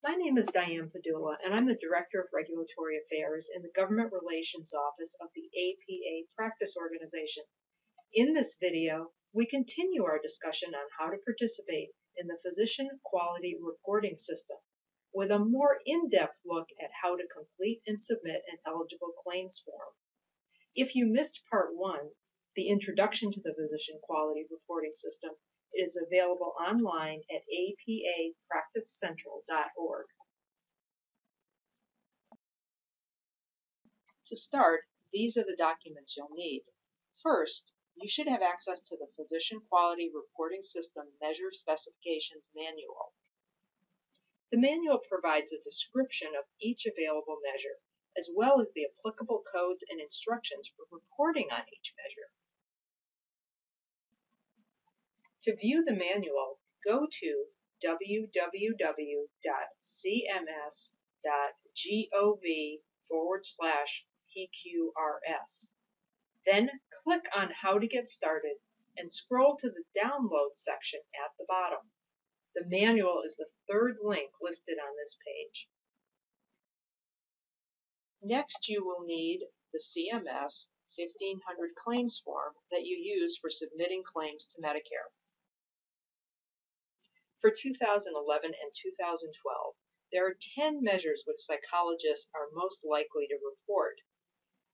My name is Diane Padula, and I'm the Director of Regulatory Affairs in the Government Relations Office of the APA Practice Organization. In this video, we continue our discussion on how to participate in the Physician Quality Reporting System with a more in-depth look at how to complete and submit an eligible claims form. If you missed Part 1, the Introduction to the Physician Quality Reporting System, is available online at apapracticecentral.org. To start, these are the documents you'll need. First, you should have access to the Physician Quality Reporting System Measure Specifications Manual. The manual provides a description of each available measure, as well as the applicable codes and instructions for reporting on each measure. To view the manual, go to www.cms.gov/PQRS. Then click on How to Get Started and scroll to the Download section at the bottom. The manual is the third link listed on this page. Next, you will need the CMS 1500 claims form that you use for submitting claims to Medicare. For 2011 and 2012, there are 10 measures which psychologists are most likely to report.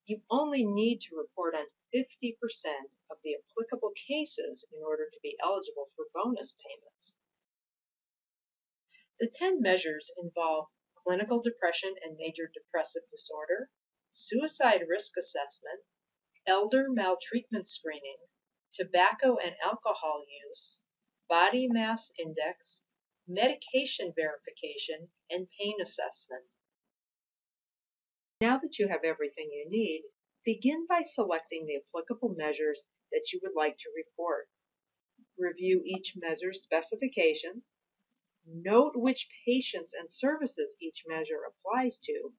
You only need to report on 50% of the applicable cases in order to be eligible for bonus payments. The 10 measures involve clinical depression and major depressive disorder, suicide risk assessment, elder maltreatment screening, tobacco and alcohol use, body mass index, medication verification, and pain assessment. Now that you have everything you need, begin by selecting the applicable measures that you would like to report. Review each measure's specifications, note which patients and services each measure applies to,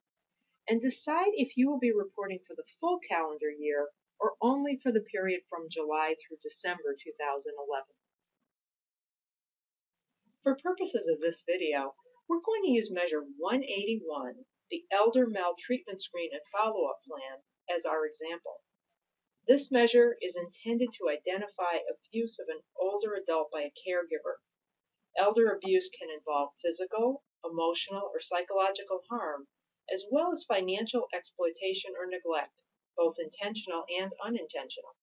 and decide if you will be reporting for the full calendar year or only for the period from July through December 2011. For purposes of this video, we're going to use Measure 181, the Elder Maltreatment Screen and Follow-Up Plan, as our example. This measure is intended to identify abuse of an older adult by a caregiver. Elder abuse can involve physical, emotional, or psychological harm, as well as financial exploitation or neglect, both intentional and unintentional.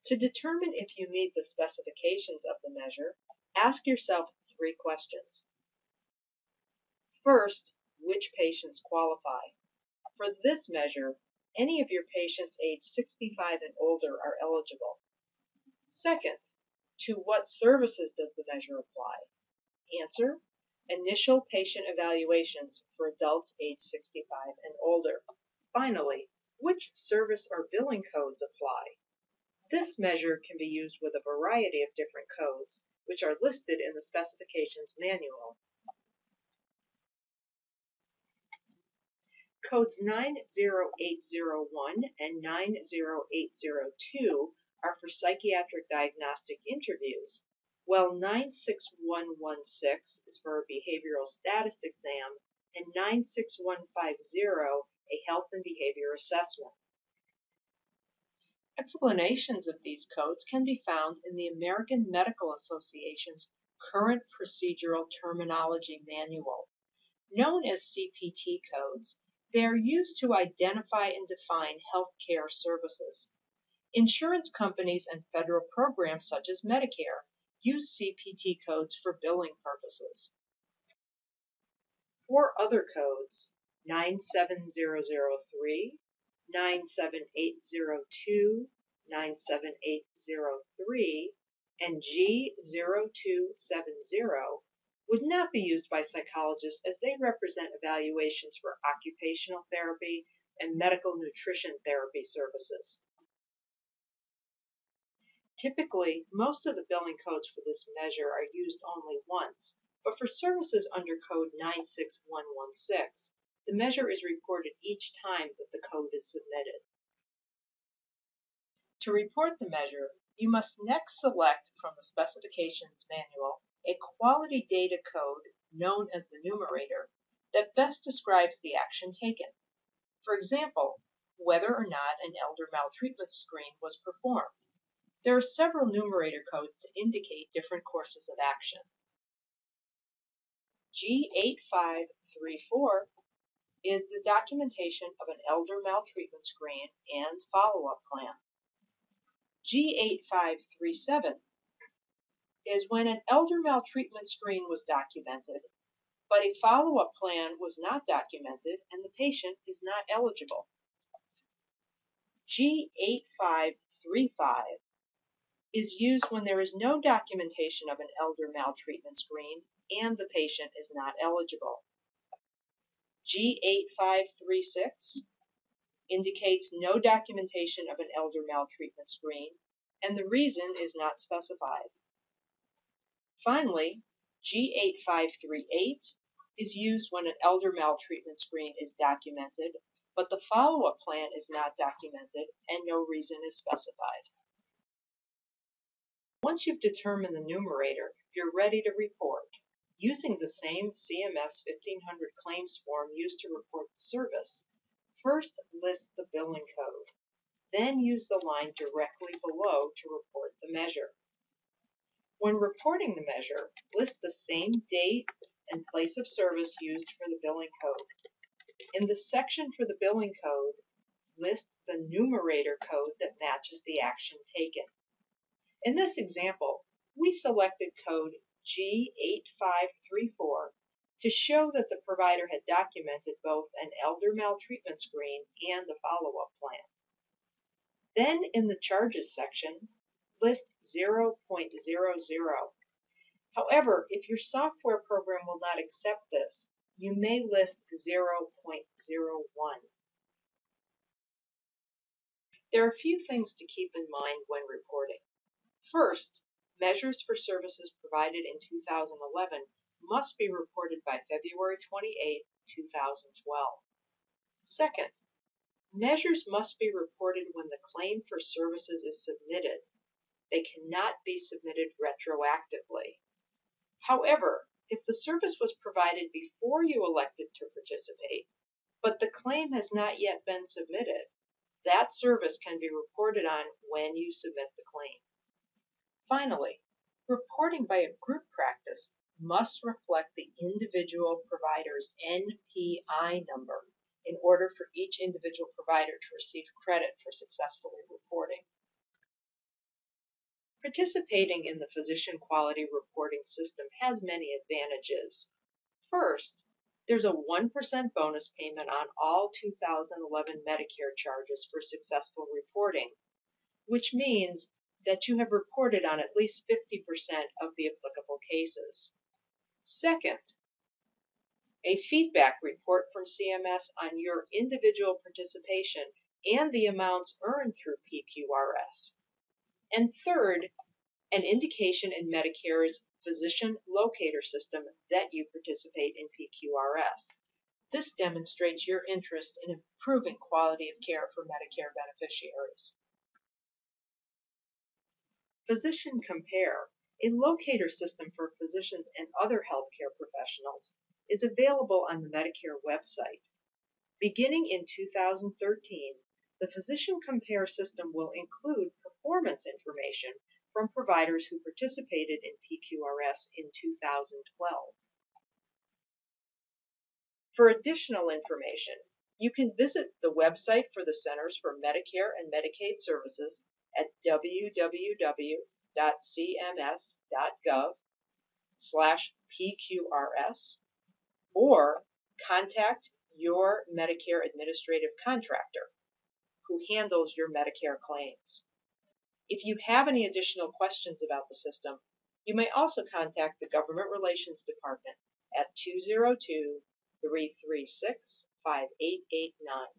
To determine if you meet the specifications of the measure, ask yourself 3 questions. First, which patients qualify? For this measure, any of your patients age 65 and older are eligible. Second, to what services does the measure apply? Answer: initial patient evaluations for adults age 65 and older. Finally, which service or billing codes apply? This measure can be used with a variety of different codes, which are listed in the specifications manual. Codes 90801 and 90802 are for psychiatric diagnostic interviews, while 96116 is for a behavioral status exam and 96150 a health and behavior assessment. Explanations of these codes can be found in the American Medical Association's Current Procedural Terminology Manual. Known as CPT codes, they are used to identify and define healthcare services. Insurance companies and federal programs such as Medicare use CPT codes for billing purposes. 4 other codes, 97003, 97802, 97803, and G0270 would not be used by psychologists as they represent evaluations for occupational therapy and medical nutrition therapy services. Typically, most of the billing codes for this measure are used only once, but for services under code 96116, the measure is reported each time that the code is submitted. To report the measure, you must next select from the specifications manual a quality data code known as the numerator that best describes the action taken. For example, whether or not an elder maltreatment screen was performed. There are several numerator codes to indicate different courses of action. G8534 is the documentation of an elder maltreatment screen and follow-up plan. G8537 is when an elder maltreatment screen was documented, but a follow-up plan was not documented and the patient is not eligible. G8535 is used when there is no documentation of an elder maltreatment screen and the patient is not eligible. G8536 indicates no documentation of an elder maltreatment screen and the reason is not specified. Finally, G8538 is used when an elder maltreatment screen is documented, but the follow-up plan is not documented and no reason is specified. Once you've determined the numerator, you're ready to report. Using the same CMS 1500 claims form used to report the service, first list the billing code, then use the line directly below to report the measure. When reporting the measure, list the same date and place of service used for the billing code. In the section for the billing code, list the numerator code that matches the action taken. In this example, we selected code G8534 to show that the provider had documented both an elder maltreatment screen and the follow-up plan. Then in the charges section, list 0.00. However, if your software program will not accept this, you may list 0.01. There are a few things to keep in mind when reporting. First, measures for services provided in 2011 must be reported by February 28, 2012. Second, measures must be reported when the claim for services is submitted. They cannot be submitted retroactively. However, if the service was provided before you elected to participate, but the claim has not yet been submitted, that service can be reported on when you submit the claim. Finally, reporting by a group practice must reflect the individual provider's NPI number in order for each individual provider to receive credit for successfully reporting. Participating in the physician quality reporting system has many advantages. First, there's a 1% bonus payment on all 2011 Medicare charges for successful reporting, which means that you have reported on at least 50% of the applicable cases. Second, a feedback report from CMS on your individual participation and the amounts earned through PQRS. And third, an indication in Medicare's physician locator system that you participate in PQRS. This demonstrates your interest in improving quality of care for Medicare beneficiaries. Physician Compare, a locator system for physicians and other healthcare professionals, is available on the Medicare website. Beginning in 2013, the Physician Compare system will include performance information from providers who participated in PQRS in 2012. For additional information, you can visit the website for the Centers for Medicare and Medicaid Services at www.cms.gov/PQRS or contact your Medicare administrative contractor who handles your Medicare claims. If you have any additional questions about the system, you may also contact the Government Relations Department at 202-336-5889.